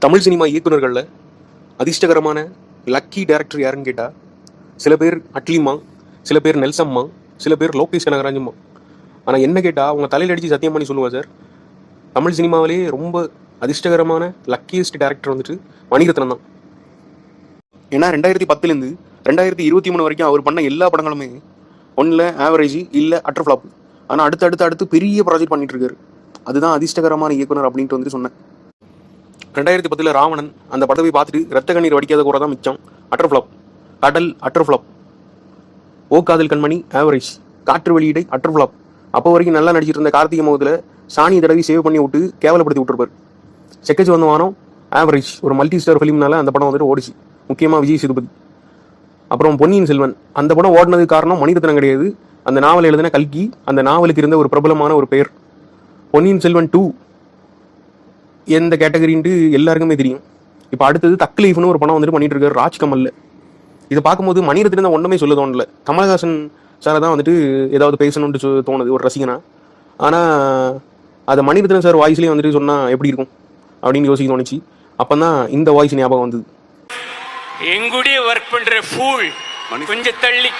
Tamil cinema இயக்குநர்களில் அதிர்ஷ்டகரமான lucky director யாருன்னு கேட்டால் சில பேர் அட்லிமா, சில பேர் நெல்சம்மா, சில பேர் லோகேஷ் கனகராஜம்மா. ஆனால் என்ன கேட்டால் அவங்க தலையில் அடித்து சத்தியம் பண்ணி சொல்லுவாள் சார், தமிழ் சினிமாவிலே ரொம்ப அதிர்ஷ்டகரமான லக்கியஸ்ட் டேரக்டர் வந்துட்டு மணிரத்னம் தான். ஏன்னா 2010 2023 வரைக்கும் அவர் பண்ண எல்லா படங்களுமே ஒன்றில் ஆவரேஜ் இல்லை அட்டர் ஃப்ளாப். ஆனால் அடுத்து பெரிய ப்ராஜெக்ட் பண்ணிட்டு இருக்காரு. அதுதான் அதிர்ஷ்டகரமான இயக்குனர் அப்படின்ட்டு வந்துட்டு சொன்னேன். 2010 ராவணன் அந்த படத்தை பார்த்துட்டு ரத்த கண்ணீர் வடிக்காத கூட தான் மிச்சம். Utter flop. கடல் அட்டர் ஃப்ளாப். ஓ காதல் கண்மணி ஆவரேஜ். காற்று வெளியீடை அட்டர் ஃப்ளாப். அப்போ வரைக்கும் நல்லா நடிச்சிட்டு இருந்த கார்த்திகை முகத்தில் சாணி தடவி சேவ் பண்ணி விட்டு கேவலப்படுத்தி விட்டுருப்பார். செக்கச்சு வந்த வாரம் ஆவரேஜ். ஒரு மல்டி ஸ்டார் ஃபிலிம்னால அந்த படம் வந்துட்டு ஓடிச்சு, முக்கியமாக விஜய் சேதுபதி. அப்புறம் பொன்னியின் செல்வன் அந்த படம் ஓடினதுக்கு காரணம் மணிரத்னம் கிடையாது, அந்த நாவல் எழுதின கல்கி. அந்த நாவலுக்கு இருந்த ஒரு பிரபலமான ஒரு பெயர். பொன்னியின் செல்வன் 2 எந்த கேட்டகரின்ட்டு எல்லாருக்குமே தெரியும். இப்போ அடுத்தது தக் லைஃப்னு ஒரு படம் வந்துட்டு பண்ணிட்டு இருக்காரு ராஜ்கமல்ல. இதை பார்க்கும்போது மணிரத்னம் தான் ஒன்றுமே சொல்ல தோணல. கமலஹாசன் சாரை தான் வந்துட்டு ஏதாவது பேசணும்னு தோணுது ஒரு ரசிகனா. ஆனால் அதை மணிரத்னம் சார் வாய்ஸ்லேயே வந்துட்டு சொன்னால் எப்படி இருக்கும் அப்படின்னு யோசிக்க தோணுச்சு. அப்போ தான் இந்த வாய்ஸ் ஞாபகம் வந்தது. எங்குடைய ஒர்க் பண்ற ஃபூல் கொஞ்சம் தள்ளி